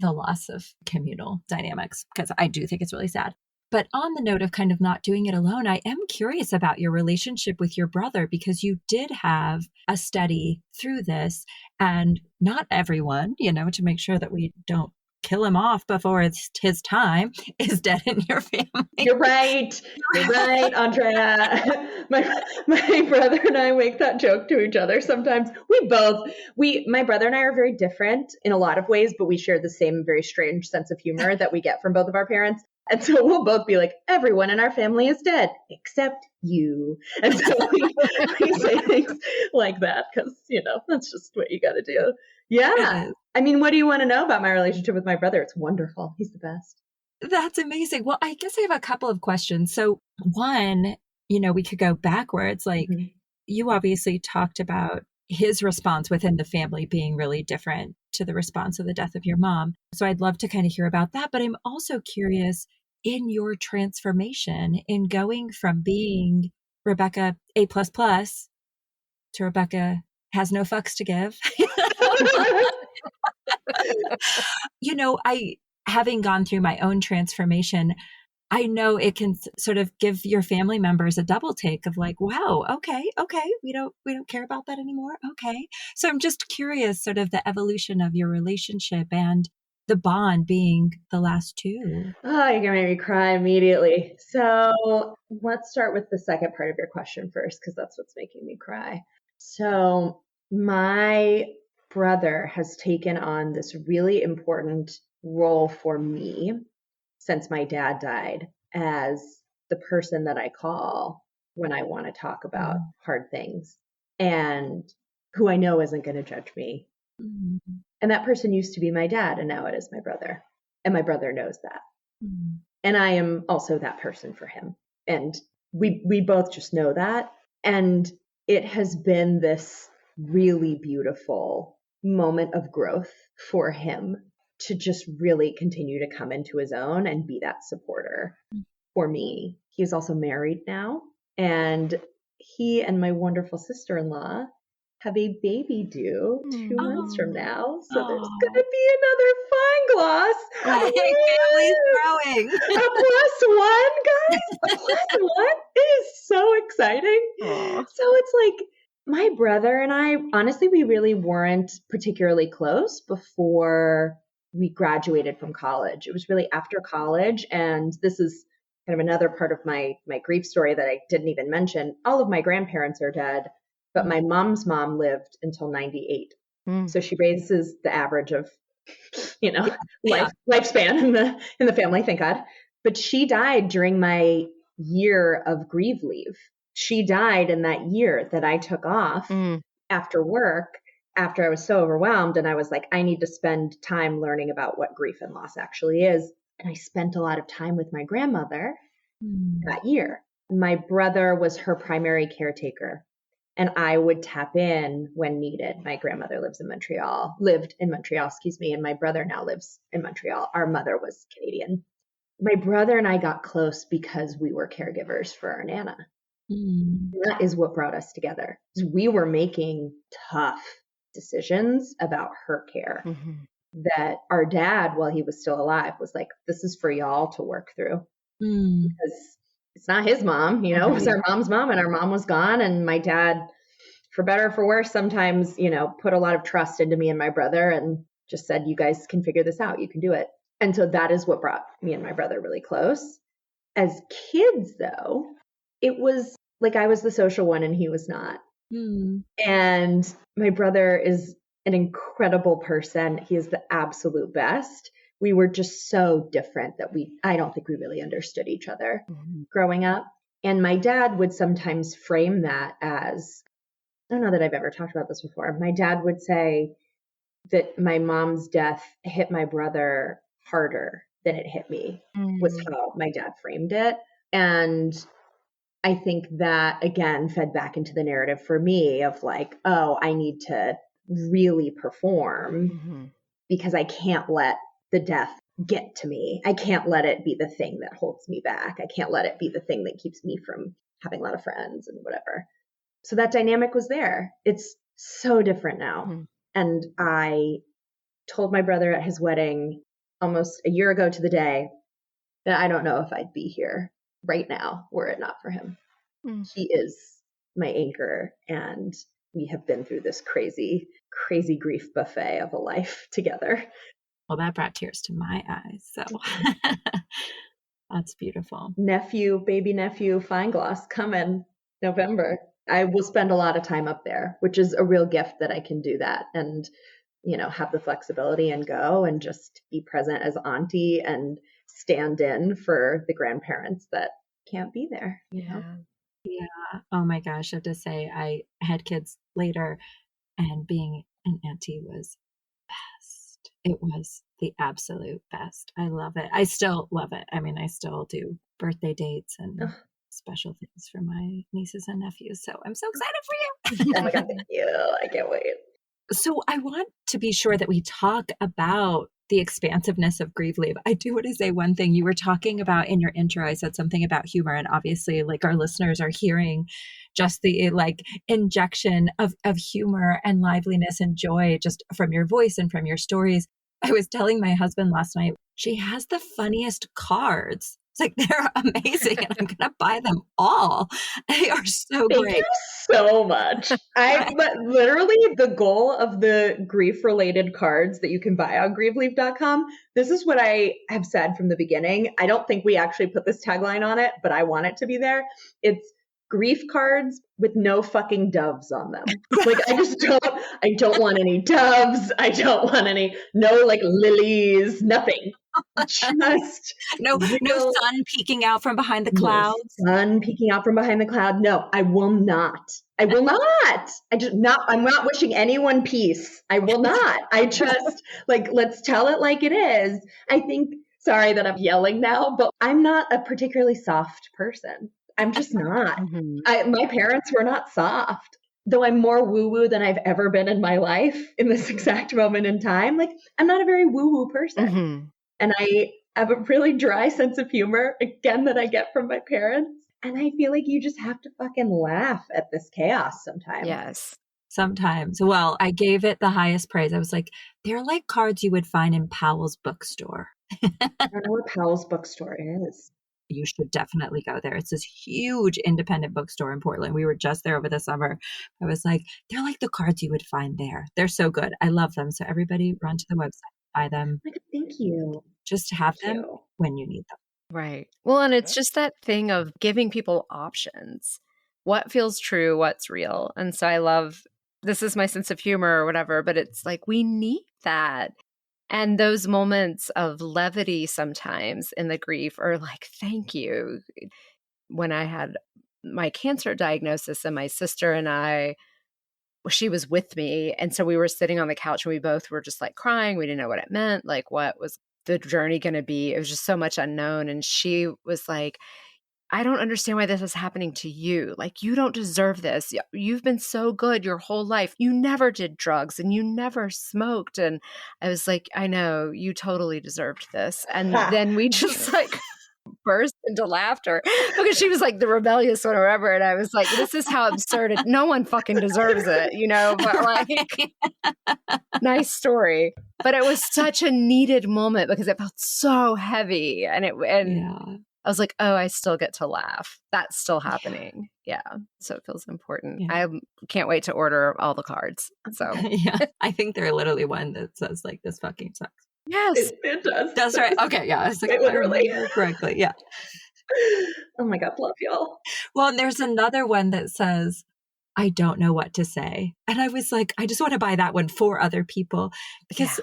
the loss of communal dynamics, because I do think it's really sad. But on the note of kind of not doing it alone, I am curious about your relationship with your brother, because you did have a study through this, and not everyone, to make sure that we don't kill him off before it's his time, is dead in your family. You're right. You're right, Andrea. My brother and I make that joke to each other sometimes. My brother and I are very different in a lot of ways, but we share the same very strange sense of humor that we get from both of our parents. And so we'll both be like, everyone in our family is dead except you. And so we say things like that because, that's just what you got to do. Yeah. I mean, what do you want to know about my relationship with my brother? It's wonderful. He's the best. That's amazing. Well, I guess I have a couple of questions. So one, we could go backwards. Like you obviously talked about his response within the family being really different to the response of the death of your mom. So I'd love to kind of hear about that. But I'm also curious in your transformation in going from being Rebecca A++ to Rebecca has no fucks to give. Having gone through my own transformation, I know it can sort of give your family members a double take of like, wow, okay, we don't care about that anymore. Okay. So I'm just curious sort of the evolution of your relationship and the bond being the last two. Oh, you're gonna make me cry immediately. So let's start with the second part of your question first, because that's what's making me cry. So my brother has taken on this really important role for me since my dad died as the person that I call when I want to talk about hard things and who I know isn't going to judge me. Mm-hmm. And that person used to be my dad, and now it is my brother. And my brother knows that. Mm-hmm. And I am also that person for him. And we both just know that. And it has been this really beautiful moment of growth for him to just really continue to come into his own and be that supporter for me. He's also married now, and he and my wonderful sister-in-law have a baby due 2 months from now. So there's going to be another Feinglos. Family's growing. A +1, guys. A +1. It is so exciting. Aww. So it's like my brother and I, honestly, we really weren't particularly close before we graduated from college. It was really after college. And this is kind of another part of my grief story that I didn't even mention. All of my grandparents are dead, but my mom's mom lived until 98. So she raises the average of, lifespan in the family, thank God. But she died during my year of grieve leave. She died in that year that I took off after work, after I was so overwhelmed. And I was like, I need to spend time learning about what grief and loss actually is. And I spent a lot of time with my grandmother that year. My brother was her primary caretaker, and I would tap in when needed. My grandmother lived in Montreal, and my brother now lives in Montreal. Our mother was Canadian. My brother and I got close because we were caregivers for our Nana. That is what brought us together. We were making tough decisions about her care that our dad, while he was still alive, was like, this is for y'all to work through. Because it's not his mom, it was our mom's mom, and our mom was gone. And my dad, for better or for worse, sometimes, put a lot of trust into me and my brother and just said, you guys can figure this out. You can do it. And so that is what brought me and my brother really close. As kids, though, it was like I was the social one and he was not. And my brother is an incredible person. He is the absolute best. We were just so different that I don't think we really understood each other growing up. And my dad would sometimes frame that as, I don't know that I've ever talked about this before. My dad would say that my mom's death hit my brother harder than it hit me, was how my dad framed it. And I think that, again, fed back into the narrative for me of like, oh, I need to really perform because I can't let the death get to me. I can't let it be the thing that holds me back. I can't let it be the thing that keeps me from having a lot of friends and whatever. So that dynamic was there. It's so different now. And I told my brother at his wedding almost a year ago to the day that I don't know if I'd be here right now were it not for him. He is my anchor, and we have been through this crazy, crazy grief buffet of a life together. Well, that brought tears to my eyes. So that's beautiful. Baby nephew Feinglos coming November. I will spend a lot of time up there, which is a real gift that I can do that and, have the flexibility and go and just be present as auntie and stand in for the grandparents that can't be there. Yeah. Oh my gosh. I have to say, I had kids later, and being an auntie was best. It was the absolute best. I love it. I still love it. I mean, I still do birthday dates and special things for my nieces and nephews. So I'm so excited for you. Oh my God, thank you. I can't wait. So I want to be sure that we talk about the expansiveness of grieve leave. I do want to say one thing. You were talking about in your intro, I said something about humor, and obviously like our listeners are hearing just the like injection of humor and liveliness and joy just from your voice and from your stories. I was telling my husband last night, she has the funniest cards. It's like, they're amazing and I'm going to buy them all. They are so Thank great. you so much. But literally the goal of the grief related cards that you can buy on grieveleave.com. This is what I have said from the beginning. I don't think we actually put this tagline on it, but I want it to be there. It's grief cards with no fucking doves on them. Like, I don't want any doves. I don't want no like lilies, nothing. Just no sun peeking out from behind the clouds. No sun peeking out from behind the cloud. No, I will not. I will not. I'm not wishing anyone peace. I will not. I just let's tell it like it is. I think, sorry that I'm yelling now, but I'm not a particularly soft person. I'm just not. My parents were not soft. Though I'm more woo-woo than I've ever been in my life in this exact moment in time. Like, I'm not a very woo-woo person. And I have a really dry sense of humor, again, that I get from my parents. And I feel like you just have to fucking laugh at this chaos sometimes. Yes. Sometimes. Well, I gave it the highest praise. I was like, they're like cards you would find in Powell's bookstore. I don't know what Powell's bookstore is. You should definitely go there. It's this huge independent bookstore in Portland. We were just there over the summer. I was like, they're like the cards you would find there. They're so good. I love them. So everybody run to the website, buy them. Thank you. Just have them when you need them. Right. Well, and it's just that thing of giving people options. What feels true, what's real. And so I love, this is my sense of humor or whatever, but it's like, we need that. And those moments of levity sometimes in the grief are like, thank you. When I had my cancer diagnosis and my sister and I, she was with me. And so we were sitting on the couch and we both were just like crying. We didn't know what it meant. Like, what was the journey going to be? It was just so much unknown. And she was like, I don't understand why this is happening to you. Like, you don't deserve this. You've been so good your whole life. You never did drugs and you never smoked. And I was like, I know, you totally deserved this. And then we just like burst into laughter because she was like the rebellious one or whatever. And I was like, this is how absurd it. No one fucking deserves it, but like, nice story. But it was such a needed moment because it felt so heavy. And I was like, oh, I still get to laugh. That's still happening. Yeah. So it feels important. I can't wait to order all the cards. So I think they're literally one that says like, this fucking sucks. Yes. It does. That's right. Okay. Yeah. I was like, literally. Correctly. Yeah. Oh my God. Love y'all. Well, and there's another one that says, I don't know what to say. And I was like, I just want to buy that one for other people because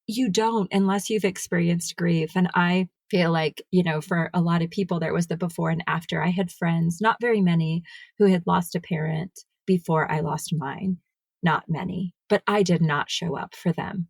you don't unless you've experienced grief. And I feel like, for a lot of people, there was the before and after. I had friends, not very many, who had lost a parent before I lost mine. Not many, but I did not show up for them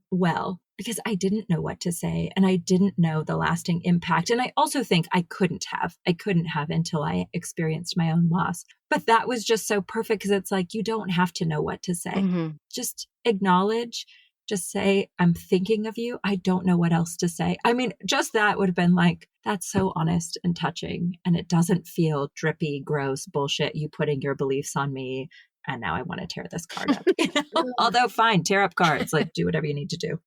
well because I didn't know what to say and I didn't know the lasting impact. And I also think I couldn't have until I experienced my own loss. But that was just so perfect because it's like, you don't have to know what to say. Just acknowledge. Just say, I'm thinking of you. I don't know what else to say. I mean, just that would have been like, that's so honest and touching. And it doesn't feel drippy, gross bullshit. You putting your beliefs on me. And now I want to tear this card up. Although fine, tear up cards, like do whatever you need to do.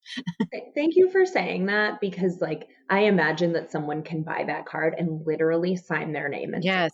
Thank you for saying that because like, I imagine that someone can buy that card and literally sign their name and yes.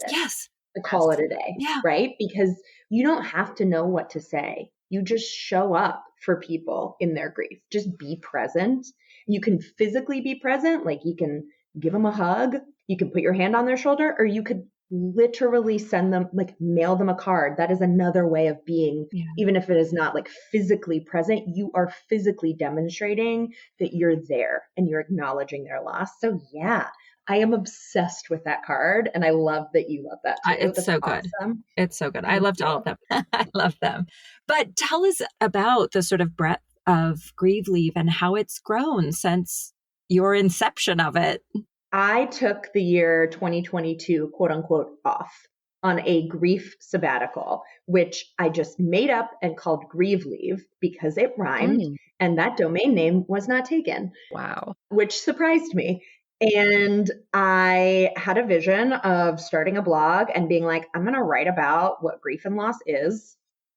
Call it a day. Yeah. Right. Because you don't have to know what to say. You just show up for people in their grief. Just be present. You can physically be present. Like you can give them a hug. You can put your hand on their shoulder, or you could literally send them, like mail them a card. That is another way of being, even if it is not like physically present, you are physically demonstrating that you're there and you're acknowledging their loss. So yeah, I am obsessed with that card. And I love that you love that too. It's so good. Awesome. It's so good. I loved all of them. I love them. But tell us about the sort of breadth of Grieve Leave and how it's grown since your inception of it. I took the year 2022, quote unquote, off on a grief sabbatical, which I just made up and called Grieve Leave because it rhymed and that domain name was not taken. Wow. Which surprised me. And I had a vision of starting a blog and being like, I'm going to write about what grief and loss is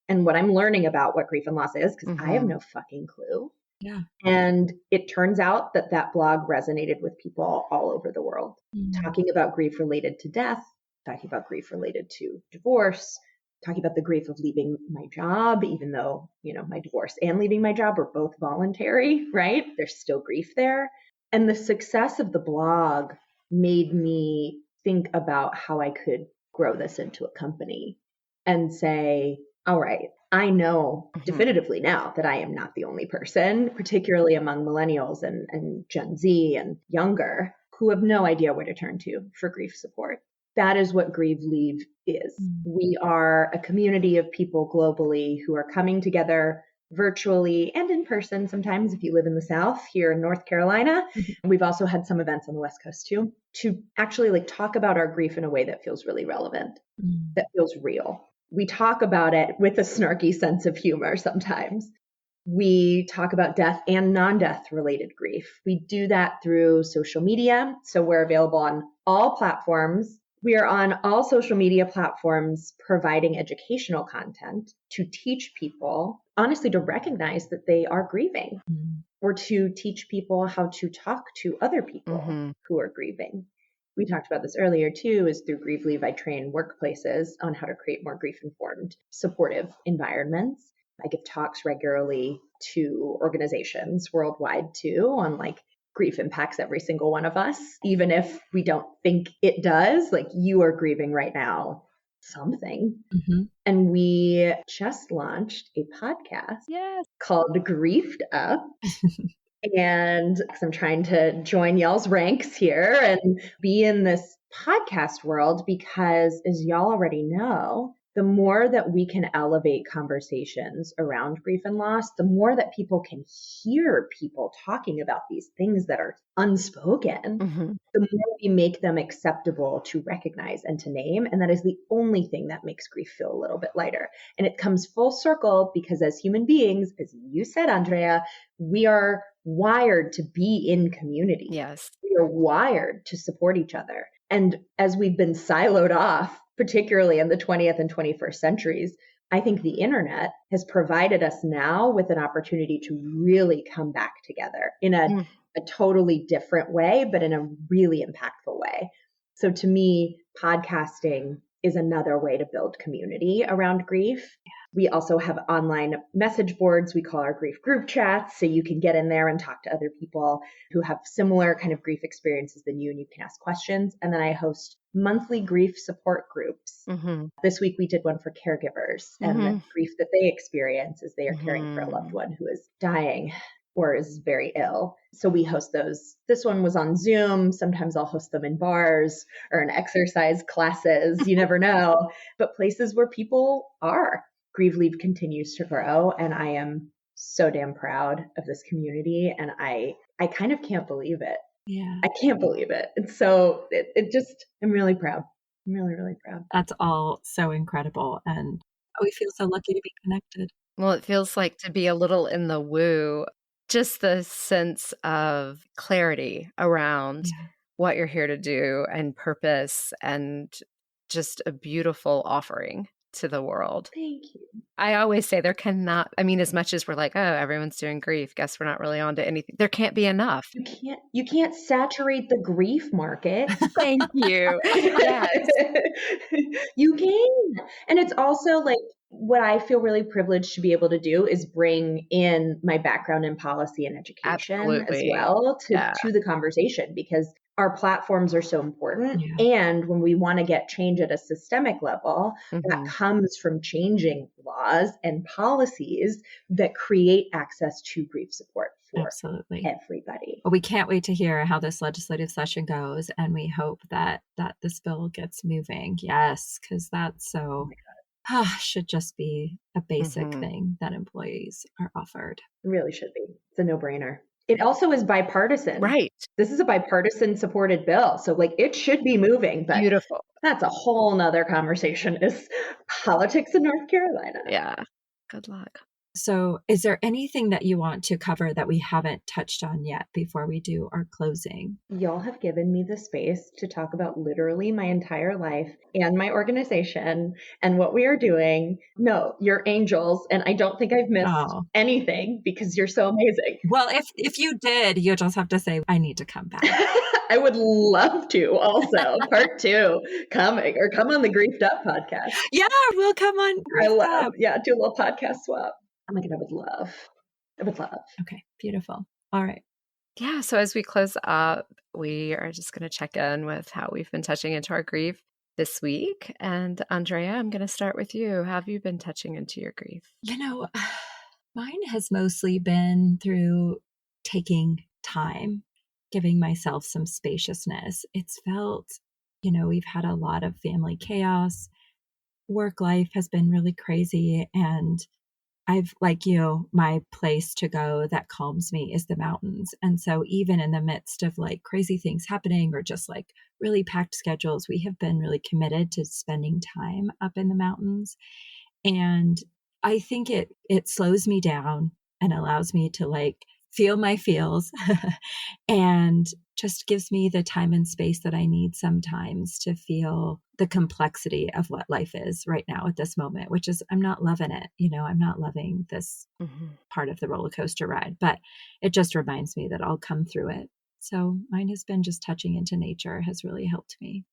and what I'm learning about what grief and loss is because I have no fucking clue. Yeah. And it turns out that that blog resonated with people all over the world, talking about grief related to death, talking about grief related to divorce, talking about the grief of leaving my job, even though, my divorce and leaving my job are both voluntary, right? There's still grief there. And the success of the blog made me think about how I could grow this into a company and say, all right, I know definitively now that I am not the only person, particularly among millennials and Gen Z and younger, who have no idea where to turn to for grief support. That is what Grieve Leave is. We are a community of people globally who are coming together virtually and in person sometimes if you live in the South here in North Carolina. We've also had some events on the West Coast too, to actually talk about our grief in a way that feels really relevant, that feels real. We talk about it with a snarky sense of humor sometimes. We talk about death and non-death related grief. We do that through social media. So we're available on all platforms. We are on all social media platforms providing educational content to teach people, honestly, to recognize that they are grieving, or to teach people how to talk to other people who are grieving. We talked about this earlier too, is through Grieve Leave, I train workplaces on how to create more grief-informed, supportive environments. I give talks regularly to organizations worldwide too on grief impacts every single one of us, even if we don't think it does. You are grieving right now something. And we just launched a podcast called Griefed Up. And I'm trying to join y'all's ranks here and be in this podcast world because, as y'all already know, the more that we can elevate conversations around grief and loss, the more that people can hear people talking about these things that are unspoken, the more we make them acceptable to recognize and to name. And that is the only thing that makes grief feel a little bit lighter. And it comes full circle because as human beings, as you said, Andrea, we are wired to be in community. Yes. We are wired to support each other. And as we've been siloed off, particularly in the 20th and 21st centuries, I think the internet has provided us now with an opportunity to really come back together in a totally different way, but in a really impactful way. So to me, podcasting is another way to build community around grief. We also have online message boards we call our grief group chats. So you can get in there and talk to other people who have similar kind of grief experiences than you, and you can ask questions. And then I host monthly grief support groups. This week we did one for caregivers and the grief that they experience as they are caring for a loved one who is dying or is very ill. So we host those. This one was on Zoom. Sometimes I'll host them in bars or in exercise classes. You never know. But places where people are. Grieve Leave continues to grow, and I am so damn proud of this community, and I kind of can't believe it. Yeah. I can't believe it. And so it just, I'm really proud. I'm really, really proud. That's all so incredible. And we feel so lucky to be connected. Well, it feels like to be a little in the woo, just the sense of clarity around what you're here to do and purpose, and just a beautiful offering to the world. Thank you. I always say there cannot, as much as we're like, oh, everyone's doing grief, guess we're not really on to anything. There can't be enough. You can't saturate the grief market. Thank you. Yes. You can. And it's also what I feel really privileged to be able to do is bring in my background in policy and education as well to the conversation, because our platforms are so important. And when we want to get change at a systemic level, that comes from changing laws and policies that create access to grief support for everybody. Well, we can't wait to hear how this legislative session goes. And we hope that this bill gets moving. Yes, because that's so... should just be a basic thing that employees are offered. It really should be. It's a no-brainer. It also is bipartisan. Right. This is a bipartisan supported bill. So it should be moving, but beautiful. That's a whole nother conversation, is politics in North Carolina. Yeah. Good luck. So is there anything that you want to cover that we haven't touched on yet before we do our closing? Y'all have given me the space to talk about literally my entire life and my organization and what we are doing. No, you're angels. And I don't think I've missed anything because you're so amazing. Well, if you did, you just have to say, I need to come back. I would love to also. Part 2 coming, or come on the Griefed Up podcast. Yeah, we'll come on. I love, do a little podcast swap. Oh my God, I would love. Okay, beautiful. All right. Yeah, so as we close up, we are just going to check in with how we've been touching into our grief this week. And Andrea, I'm going to start with you. How have you been touching into your grief? Mine has mostly been through taking time, giving myself some spaciousness. It's felt, we've had a lot of family chaos. Work life has been really crazy. And I've, like you, my place to go that calms me is the mountains. And so even in the midst of like crazy things happening or just like really packed schedules, we have been really committed to spending time up in the mountains. And I think it slows me down and allows me to like feel my feels and just gives me the time and space that I need sometimes to feel the complexity of what life is right now at this moment, which is I'm not loving it. I'm not loving this part of the roller coaster ride, but it just reminds me that I'll come through it. So mine has been just touching into nature has really helped me.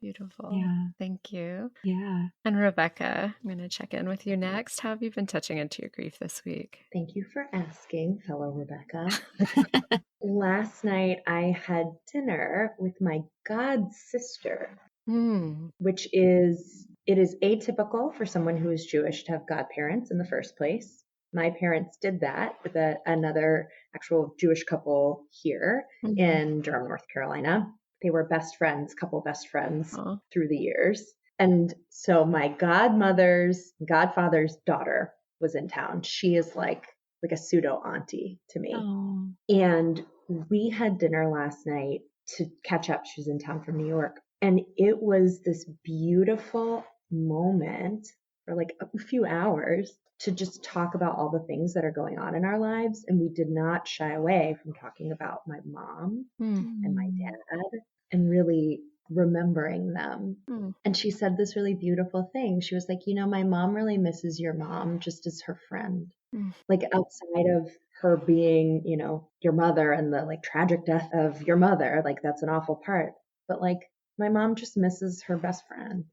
Beautiful. Yeah. Thank you. Yeah. And Rebecca, I'm going to check in with you next. How have you been touching into your grief this week? Thank you for asking, fellow Rebecca. Last night I had dinner with my god sister, which is atypical for someone who is Jewish to have godparents in the first place. My parents did that with another actual Jewish couple here in Durham, North Carolina. They were couple best friends through the years. And so my godfather's daughter was in town. She is like a pseudo auntie to me. And we had dinner last night to catch up. She was in town from New York. And it was this beautiful moment for like a few hours to just talk about all the things that are going on in our lives. And we did not shy away from talking about my mom and my dad and really remembering them. And she said this really beautiful thing. She was like, my mom really misses your mom just as her friend. Like outside of her being, your mother and the like tragic death of your mother, like that's an awful part. But like my mom just misses her best friend.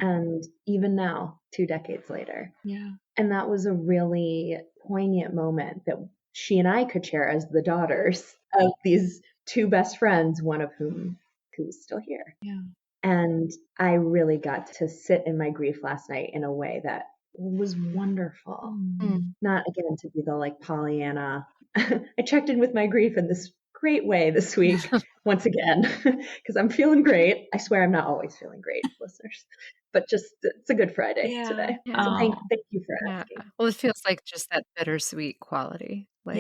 And even now, 2 decades later. Yeah. And that was a really poignant moment that she and I could share as the daughters of these 2 best friends, one of whom who's still here. Yeah. And I really got to sit in my grief last night in a way that was wonderful. Not again to be the like Pollyanna. I checked in with my grief in this great way this week once again because I'm feeling great. I swear I'm not always feeling great, listeners, but just it's a good Friday today. So thank you for asking. Well, it feels like just that bittersweet quality. And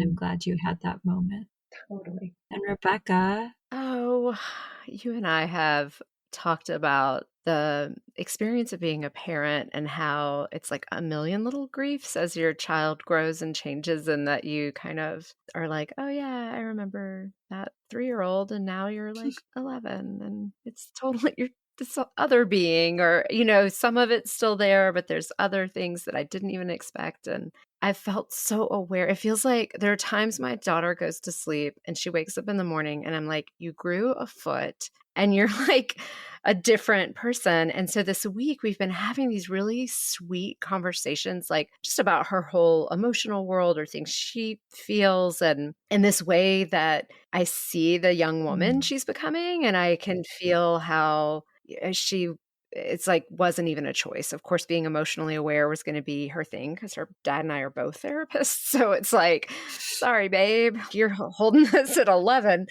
I'm glad you had that moment. Totally. And Rebecca? Oh, you and I have talked about the experience of being a parent and how it's like a million little griefs as your child grows and changes, and that you kind of are like, oh yeah, I remember that 3-year-old and now you're like 11 and it's totally, you're this other being, or, some of it's still there, but there's other things that I didn't even expect. And I felt so aware. It feels like there are times my daughter goes to sleep and she wakes up in the morning and I'm like, you grew a foot and you're like a different person. And so this week we've been having these really sweet conversations, like just about her whole emotional world or things she feels. And in this way that I see the young woman she's becoming, and I can feel how it's like wasn't even a choice. Of course, being emotionally aware was going to be her thing because her dad and I are both therapists. So it's like, sorry, babe, you're holding this at 11.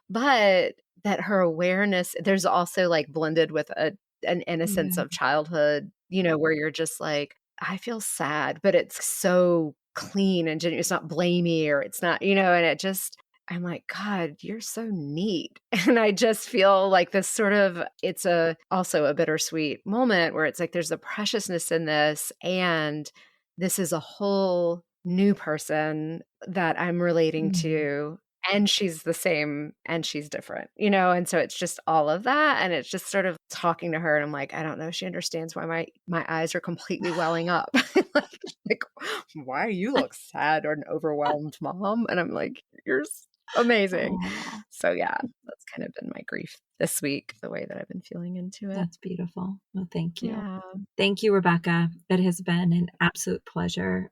But that her awareness, there's also like blended with an innocence of childhood, where you're just like, I feel sad, but it's so clean and genuine. It's not blamey or it's not, and it just, I'm like, God, you're so neat. And I just feel like this sort of, it's also a bittersweet moment where it's like, there's a preciousness in this. And this is a whole new person that I'm relating to, and she's the same and she's different, and so it's just all of that. And it's just sort of talking to her, and I'm like, I don't know if she understands why my eyes are completely welling up. like, why you look sad or overwhelmed, Mom? And I'm like, you're amazing. Aww. So yeah, that's kind of been my grief this week, the way that I've been feeling into it. That's beautiful. Well, thank you. Yeah. Thank you, Rebecca. It has been an absolute pleasure.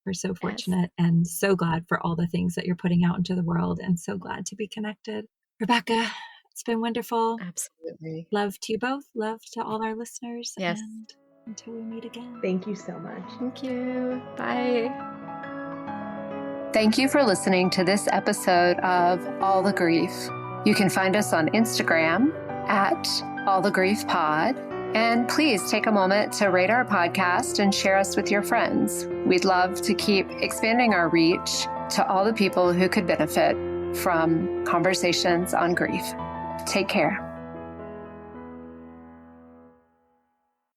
We're so fortunate and so glad for all the things that you're putting out into the world, and so glad to be connected. Rebecca, it's been wonderful. Absolutely. Love to you both. Love to all our listeners. Yes. And until we meet again. Thank you so much. Thank you. Bye. Thank you for listening to this episode of All the Grief. You can find us on Instagram at All the Grief Pod. And please take a moment to rate our podcast and share us with your friends. We'd love to keep expanding our reach to all the people who could benefit from conversations on grief. Take care.